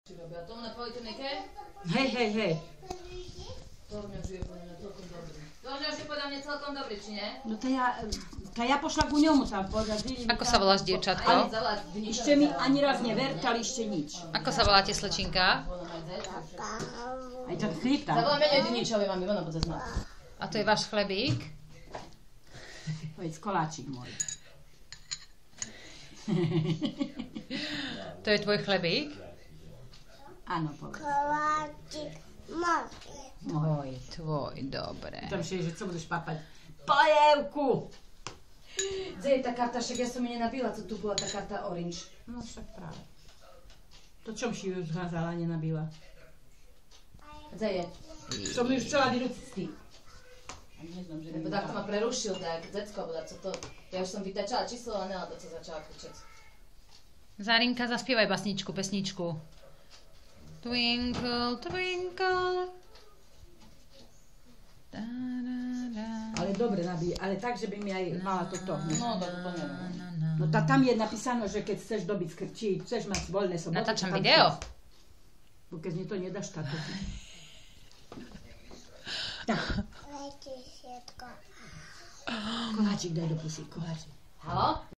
Robia. To na poliklinikę? Hej. Torňa žije podľa mňa celkom dobrý. Torňa žije podľa mňa celkom dobrý, či nie? No to ja pošla ku ňomu tam povedať. Ako sa voláš, dievčatko? Ešte mi ani raz nevertali, ešte nič. Ako sa voláte, slečinka? Aj ten chlíp tam. Zavoláme jediničovi, mami, ona bude znať. A to je váš chlebík? Povedz, koláčik môj. To je tvoj chlebík? Áno, povedz. Koláčik Môj, tvoj, dobre. Tam že co budeš papať? Polievku! Kde je tá karta? Však ja som mi nenabila, co tu bola tá karta orange. No však práve. To čom si ju zházala, nenabila? Kde je? Som ju už chcela vyruciť. Lebo takto ma prerušil, tak decko, bo co to... Ja už som vytačala číslo, a Nela to sa začala kričať. Zárinka, zaspievaj basničku, pesničku. Twinkle, twinkle. Da, da, da. Ale dobre nabíja, ale tak, že by mi aj mala toto. No, to neviem. No tam je napísané, že keď chceš dobiť či chceš mať voľné soboty. Natáčam tam video. Bo keď mi to nedáš, tak to... Tak. Dajte všetko. Koláčik daj do pusy, koláčik. Halo?